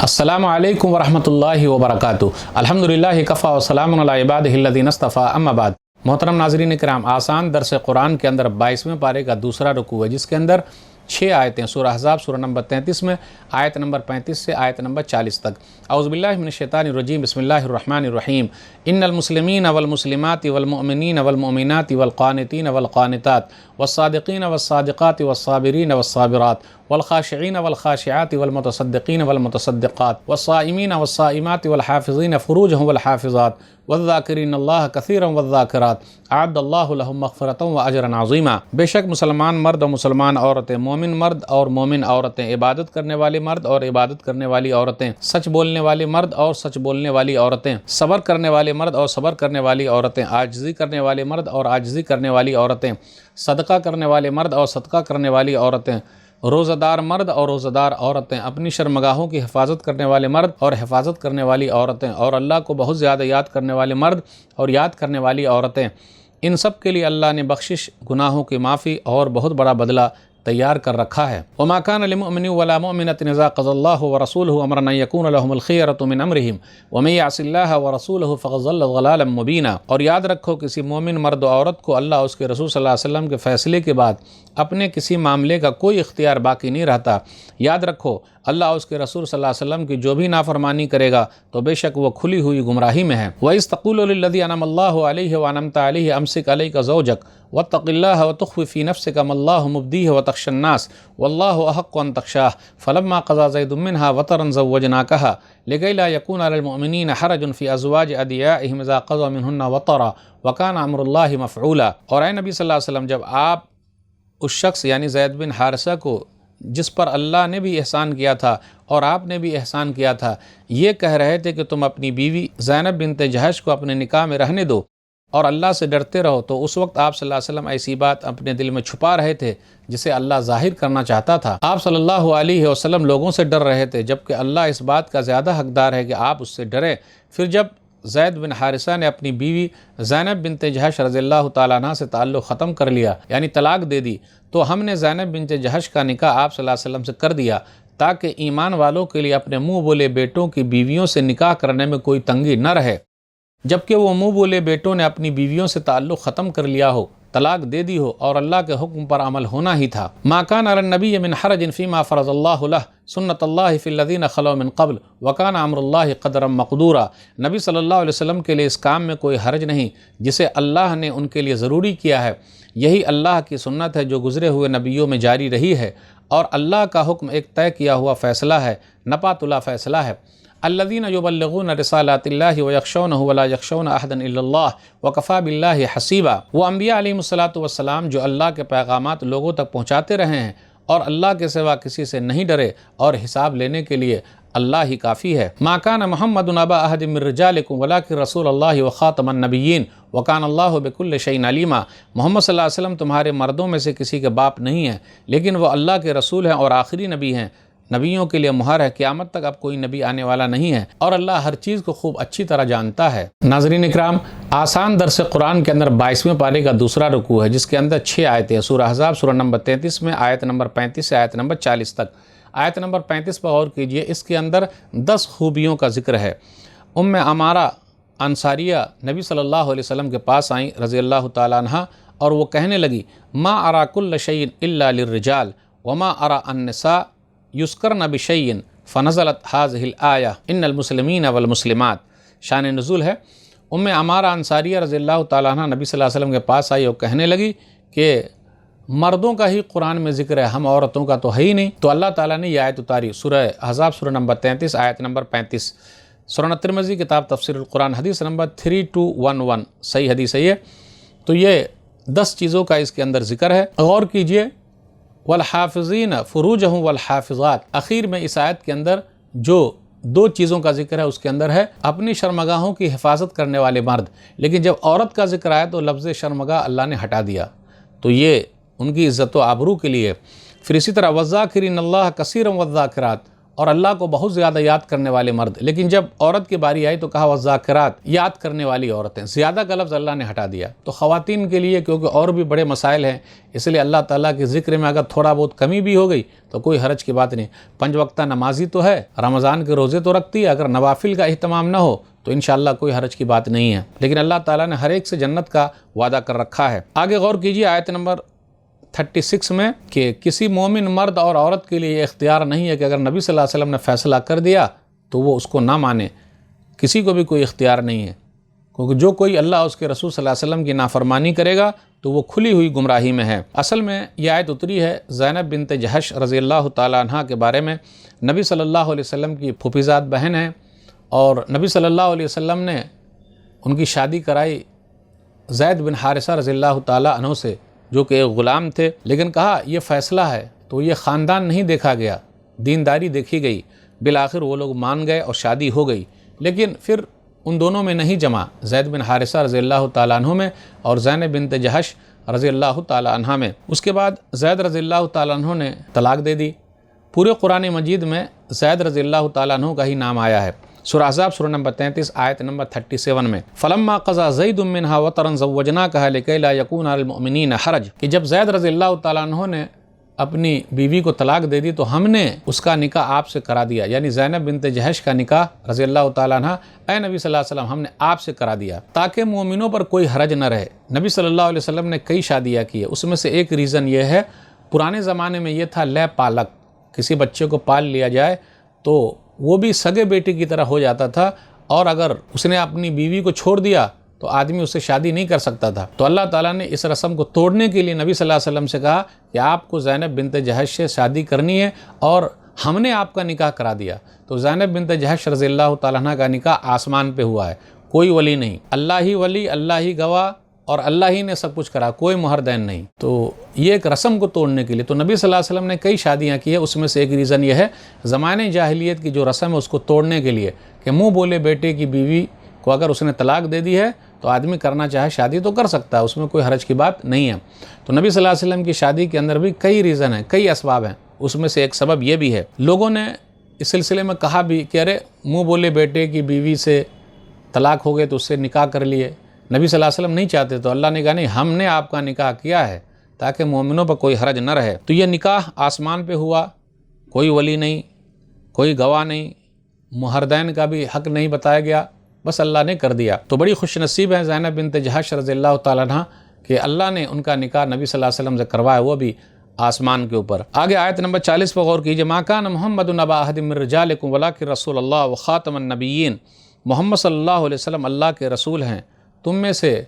السلام علیکم ورحمۃ اللہ وبرکاتہ۔ الحمدللہ کفا وسلام علی عبادہ الذین اصطفیٰ، اما بعد۔ محترم ناظرین کرام، آسان درس قرآن کے اندر 22ویں پارے کا دوسرا رکوع ہے، جس کے اندر 6 آیتیں سورہ احزاب سورہ نمبر 33 میں آیت نمبر 35 سے آیت نمبر 40 تک۔ اعوذ باللہ من الشیطان الرجیم، بسم اللہ الرحمن الرحیم۔ ان المسلمین والمسلمات والمؤمنین والمؤمنات والقانتین والقانتات والصادقین والصادقات والصابرین والصابرات والخاشعین والخاشعات والمتصدقین والمتصدقات والصائمین والصائمات والحافظین فروجهم والحافظات والذاکرین اللہ کثیرا والذاکرات اعد اللہ لهم مغفرۃ واجرا عظیما۔ بے شک مسلمان مرد اور مسلمان عورتیں، مومن مرد اور مومن عورتیں، عبادت کرنے والے مرد اور عبادت کرنے والی عورتیں، سچ بولنے والے مرد اور سچ بولنے والی عورتیں، صبر کرنے والے مرد اور صبر کرنے والی عورتیں، عاجزی کرنے والے مرد اور عاجزی کرنے والی عورتیں، صدقہ کرنے والے مرد اور صدقہ کرنے والی عورتیں، روزہ دار مرد اور روزہ دار عورتیں، اپنی شرمگاہوں کی حفاظت کرنے والے مرد اور حفاظت کرنے والی عورتیں، اور اللہ کو بہت زیادہ یاد کرنے والے مرد اور یاد کرنے والی عورتیں، ان سب کے لیے اللہ نے بخشش، گناہوں کی معافی اور بہت بڑا بدلہ تیار کر رکھا ہے۔ وما كان لمؤمن ولا مؤمنة اذا قضى الله ورسوله امرا ان يكون لهم الخيرة من امرهم ومن يعص الله ورسوله فقد ضل ضلالا مبينا۔ اور یاد رکھو، کسی مومن مرد و عورت کو اللہ اس کے رسول صلی اللہ علیہ وسلم کے فیصلے کے بعد اپنے کسی معاملے کا کوئی اختیار باقی نہیں رہتا۔ یاد رکھو، اللہ اس کے رسول صلی اللہ علیہ وسلم کی جو بھی نافرمانی کرے گا تو بے شک وہ کھلی ہوئی گمراہی میں ہے۔ وَإِذْ تَقُولُ لِلَّذِي أَنْعَمَ اللَّهُ عَلَيْهِ وَأَنْعَمْتَ عَلَيْهِ أَمْسِكْ عَلَيْكَ زَوْجَكَ وَاتَّقِ اللَّهَ وَتُخْفِي فِي نَفْسِكَ مَا اللَّهُ مُبْدِيهِ وَتَخْشَى النَّاسَ وَاللَّهُ أَحَقُّ أَنْ تَخْشَاهُ فَلَمَّا قَضَىٰ زَيْدٌ مِّنْهَا وَطَرًا زَوَّجْنَاكَهَا لِكَيْ لَا يَكُونَ عَلَى الْمُؤْمِنِينَ حَرَجٌ فِي أَزْوَاجِ أَدْعِيَائِهِمْ إِذَا قَضَىٰ مِنْهُنَّ وَطَرًا وَكَانَ أَمْرُ اللَّهِ مَفْعُولًا۔ اور اے نبی صلی اللہ علیہ وسلم، جب آپ اس شخص یعنی زید بن حارثہ کو، جس پر اللہ نے بھی احسان کیا تھا اور آپ نے بھی احسان کیا تھا، یہ کہہ رہے تھے کہ تم اپنی بیوی زینب بنت جہش کو اپنے نکاح میں رہنے دو اور اللہ سے ڈرتے رہو، تو اس وقت آپ صلی اللہ علیہ وسلم ایسی بات اپنے دل میں چھپا رہے تھے جسے اللہ ظاہر کرنا چاہتا تھا۔ آپ صلی اللہ علیہ وسلم لوگوں سے ڈر رہے تھے، جبکہ اللہ اس بات کا زیادہ حقدار ہے کہ آپ اس سے ڈریں۔ پھر جب زید بن حارثہ نے اپنی بیوی زینب بنت جہش رضی اللہ تعالیٰ عنہ سے تعلق ختم کر لیا، یعنی طلاق دے دی، تو ہم نے زینب بنت جہش کا نکاح آپ صلی اللہ علیہ وسلم سے کر دیا تاکہ ایمان والوں کے لیے اپنے منہ بولے بیٹوں کی بیویوں سے نکاح کرنے میں کوئی تنگی نہ رہے، جبکہ وہ منہ بولے بیٹوں نے اپنی بیویوں سے تعلق ختم کر لیا ہو، طلاق دے دی ہو، اور اللہ کے حکم پر عمل ہونا ہی تھا۔ ما كان على النبي من حرج فيما فرض الله له سنت اللہ فی الذین خلو من قبل وکان امر اللہ قدرا مقدورا۔ نبی صلی اللہ علیہ وسلم کے لیے اس کام میں کوئی حرج نہیں جسے اللہ نے ان کے لیے ضروری کیا ہے، یہی اللہ کی سنت ہے جو گزرے ہوئے نبیوں میں جاری رہی ہے، اور اللہ کا حکم ایک طے کیا ہوا فیصلہ ہے، نپا تلا فیصلہ ہے۔ الذین یبلغون رسالات اللہ ویخشونہ ولا یخشون احدا الا اللہ وکفی باللہ حسیبا۔ وہ انبیاء علیہم الصلاۃ والسلام جو اللہ کے پیغامات لوگوں تک پہنچاتے رہے ہیں اور اللہ کے سوا کسی سے نہیں ڈرے، اور حساب لینے کے لیے اللہ ہی کافی ہے۔ ما کان محمد ابا احد من رجالکم ولکن رسول اللہ وخاتم النبیین وکان اللہ بکل شیء علیما۔ محمد صلی اللہ علیہ وسلم تمہارے مردوں میں سے کسی کے باپ نہیں ہیں، لیکن وہ اللہ کے رسول ہیں اور آخری نبی ہیں، نبیوں کے لیے مہر ہے، قیامت تک اب کوئی نبی آنے والا نہیں ہے، اور اللہ ہر چیز کو خوب اچھی طرح جانتا ہے۔ ناظرین اکرام، آسان درس قرآن کے اندر 22ویں پارے کا دوسرا رکوع ہے، جس کے اندر 6 آیتیں ہیں سورہ احزاب سورہ نمبر 33 میں آیت نمبر 35 سے آیت نمبر 40 تک۔ آیت نمبر 35 پر غور کیجئے، اس کے اندر 10 خوبیوں کا ذکر ہے۔ ام عمارہ انصاریہ نبی صلی اللہ علیہ وسلم کے پاس آئیں رضی اللہ تعالیٰ عنہ، اور وہ کہنے لگی، ما ارا کل شیء الا للرجال وما ارا النساء یذکرن بشیء فنزلت هذه الآیہ ان المسلمین والمسلمات۔ شان نزول ہے، ام عمارہ انصاریہ رضی اللہ تعالیٰ عنہ نبی صلی اللہ علیہ وسلم کے پاس آئی اور کہنے لگی کہ مردوں کا ہی قرآن میں ذکر ہے، ہم عورتوں کا تو ہے ہی نہیں۔ تو اللہ تعالیٰ نے یہ آیت اتاری، سورہ احزاب سورہ نمبر 33 آیت نمبر 35۔ سنن ترمذی کتاب تفسیر القرآن حدیث نمبر 3211، صحیح حدیث ہے یہ۔ تو یہ 10 چیزوں کا اس کے اندر ذکر ہے، غور کیجئے۔ والحافظین فروجہم والحافظات، اخیر میں اس آیت کے اندر جو 2 چیزوں کا ذکر ہے اس کے اندر ہے اپنی شرمگاہوں کی حفاظت کرنے والے مرد، لیکن جب عورت کا ذکر آیا تو لفظ شرمگاہ اللہ نے ہٹا دیا، تو یہ ان کی عزت و آبرو کے لیے۔ پھر اسی طرح والذاکرین اللہ کثیرا والذاکرات، اور اللہ کو بہت زیادہ یاد کرنے والے مرد، لیکن جب عورت کی باری آئی تو کہا والذاکرات، یاد کرنے والی عورتیں، زیادہ کا لفظ اللہ نے ہٹا دیا۔ تو خواتین کے لیے کیونکہ اور بھی بڑے مسائل ہیں، اس لیے اللہ تعالیٰ کے ذکر میں اگر تھوڑا بہت کمی بھی ہو گئی تو کوئی حرج کی بات نہیں۔ 5 وقتہ نمازی تو ہے، رمضان کے روزے تو رکھتی ہے، اگر نوافل کا اہتمام نہ ہو تو انشاءاللہ کوئی حرج کی بات نہیں ہے، لیکن اللہ تعالیٰ نے ہر ایک سے جنت کا وعدہ کر رکھا ہے۔ آگے غور کیجیے آیت نمبر 36 میں کہ کسی مومن مرد اور عورت کے لیے یہ اختیار نہیں ہے کہ اگر نبی صلی اللہ علیہ وسلم نے فیصلہ کر دیا تو وہ اس کو نہ مانے، کسی کو بھی کوئی اختیار نہیں ہے، کیونکہ جو کوئی اللہ اور اس کے رسول صلی اللہ علیہ وسلم کی نافرمانی کرے گا تو وہ کھلی ہوئی گمراہی میں ہے۔ اصل میں یہ آیت اتری ہے زینب بنت جہش رضی اللہ تعالیٰ عنہ کے بارے میں۔ نبی صلی اللہ علیہ وسلم کی پھوپھیزاد بہن ہیں اور نبی صلی اللہ علیہ وسلم نے ان کی شادی کرائی زید بن حارثہ رضی اللہ تعالیٰ عنہ سے، جو کہ ایک غلام تھے، لیکن کہا یہ فیصلہ ہے تو یہ خاندان نہیں دیکھا گیا، دینداری دیکھی گئی، بالآخر وہ لوگ مان گئے اور شادی ہو گئی، لیکن پھر ان دونوں میں نہیں جمع، زید بن حارثہ رضی اللہ تعالیٰ عنہ میں اور زینب بنت جہش رضی اللہ تعالیٰ عنہ میں۔ اس کے بعد زید رضی اللہ تعالیٰ عنہ نے طلاق دے دی۔ پورے قرآن مجید میں زید رضی اللہ تعالیٰ عنہ کا ہی نام آیا ہے۔ سورہ احزاب سورہ نمبر 33 آیت نمبر 37 میں فلما قضى زید منها وطرا زوجناکها لکی لا یکون علی المؤمنین حرج، کہ جب زید رضی اللہ تعالیٰ عنہ نے اپنی بیوی کو طلاق دے دی تو ہم نے اس کا نکاح آپ سے کرا دیا، یعنی زینب بنت جہش کا نکاح رضی اللہ تعالیٰ عنہ اے نبی صلی اللہ علیہ وسلم ہم نے آپ سے کرا دیا تاکہ مومنوں پر کوئی حرج نہ رہے۔ نبی صلی اللہ علیہ وسلم نے کئی شادیاں کی ہے، اس میں سے ایک ریزن یہ ہے، پرانے زمانے میں یہ تھا لے پالک، کسی بچے کو پال لیا جائے تو وہ بھی سگے بیٹے کی طرح ہو جاتا تھا، اور اگر اس نے اپنی بیوی کو چھوڑ دیا تو آدمی اس سے شادی نہیں کر سکتا تھا۔ تو اللہ تعالیٰ نے اس رسم کو توڑنے کے لیے نبی صلی اللہ علیہ وسلم سے کہا کہ آپ کو زینب بنت جہش سے شادی کرنی ہے، اور ہم نے آپ کا نکاح کرا دیا۔ تو زینب بنت جہش رضی اللہ تعالیٰ عنہ کا نکاح آسمان پہ ہوا ہے، کوئی ولی نہیں، اللہ ہی ولی، اللہ ہی گواہ، اور اللہ ہی نے سب کچھ کرا، کوئی مہر دین نہیں۔ تو یہ ایک رسم کو توڑنے کے لیے تو نبی صلی اللہ علیہ وسلم نے کئی شادیاں کی ہے، اس میں سے ایک ریزن یہ ہے زمانے جاہلیت کی جو رسم ہے اس کو توڑنے کے لیے کہ منہ بولے بیٹے کی بیوی کو اگر اس نے طلاق دے دی ہے تو آدمی کرنا چاہے شادی تو کر سکتا ہے، اس میں کوئی حرج کی بات نہیں ہے۔ تو نبی صلی اللہ علیہ وسلم کی شادی کے اندر بھی کئی ریزن ہیں، کئی اسباب ہیں، اس میں سے ایک سبب یہ بھی ہے۔ لوگوں نے اس سلسلے میں کہا بھی کہ ارے منہ بولے بیٹے کی بیوی سے طلاق ہو گئے تو اس سے نکاح کر لیے، نبی صلی اللہ علیہ وسلم نہیں چاہتے، تو اللہ نے کہا نہیں، ہم نے آپ کا نکاح کیا ہے تاکہ مومنوں پر کوئی حرج نہ رہے۔ تو یہ نکاح آسمان پہ ہوا، کوئی ولی نہیں، کوئی گواہ نہیں، مہردین کا بھی حق نہیں بتایا گیا، بس اللہ نے کر دیا۔ تو بڑی خوش نصیب ہے زینب بنت جہش رضی اللہ تعالیٰ عنہ کہ اللہ نے ان کا نکاح نبی صلی اللہ علیہ وسلم سے کروایا، وہ بھی آسمان کے اوپر۔ آگے آیت نمبر 40 پر غور کیجئے، ما کان محمد ابا احد من رجالکم ولکن رسول اللہ وخاتم النبیین، محمد صلی اللہ علیہ وسلم اللہ کے رسول ہیں، تم میں سے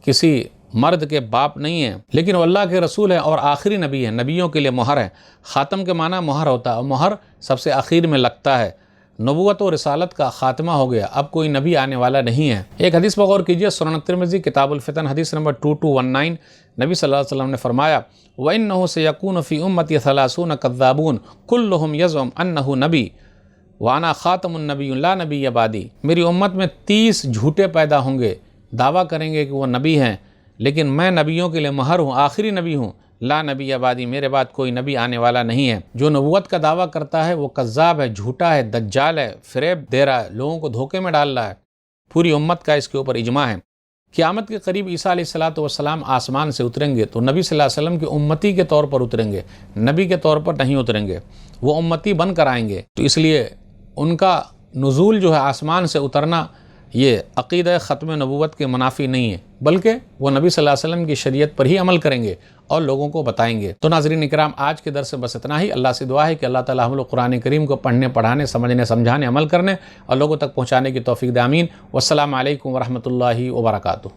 کسی مرد کے باپ نہیں ہیں، لیکن وہ اللہ کے رسول ہیں اور آخری نبی ہیں، نبیوں کے لیے مہر ہے۔ خاتم کے معنی مہر ہوتا ہے، اور مہر سب سے آخر میں لگتا ہے۔ نبوت و رسالت کا خاتمہ ہو گیا، اب کوئی نبی آنے والا نہیں ہے۔ ایک حدیث پر غور کیجئے، سنن ترمذی کتاب الفتن حدیث نمبر 2219، نبی صلی اللہ علیہ وسلم نے فرمایا وَإِنَّهُ سَيَكُونُ فِي أُمَّتِي 30 كَذَّابُونَ كُلُّهُمْ يَزْعُمُ أَنَّهُ نبی وَأَنَا خَاتَمُ النَّبِيِّينَ لَا نَبِيَّ بَعْدِي، میری امت میں 30 جھوٹے پیدا ہوں گے، دعویٰ کریں گے کہ وہ نبی ہیں، لیکن میں نبیوں کے لیے مہر ہوں، آخری نبی ہوں، لا نبی بعدی، میرے بعد کوئی نبی آنے والا نہیں ہے۔ جو نبوت کا دعویٰ کرتا ہے وہ کذاب ہے، جھوٹا ہے، دجال ہے، فریب دے رہا ہے، لوگوں کو دھوکے میں ڈال رہا ہے۔ پوری امت کا اس کے اوپر اجماع ہے۔ قیامت کے قریب عیسیٰ علیہ السلام آسمان سے اتریں گے تو نبی صلی اللہ علیہ وسلم کی امتی کے طور پر اتریں گے، نبی کے طور پر نہیں اتریں گے، وہ امتی بن کر آئیں گے۔ تو اس لیے ان کا نزول جو ہے آسمان سے اترنا، یہ عقیدہ ختم نبوت کے منافی نہیں ہے، بلکہ وہ نبی صلی اللہ علیہ وسلم کی شریعت پر ہی عمل کریں گے اور لوگوں کو بتائیں گے۔ تو ناظرین اکرام، آج کے درس سے بس اتنا ہی۔ اللہ سے دعا ہے کہ اللہ تعالی ہم لوگ قرآن کریم کو پڑھنے، پڑھانے، سمجھنے، سمجھانے، عمل کرنے اور لوگوں تک پہنچانے کی توفیق دے، آمین۔ والسلام علیکم ورحمۃ اللہ وبرکاتہ۔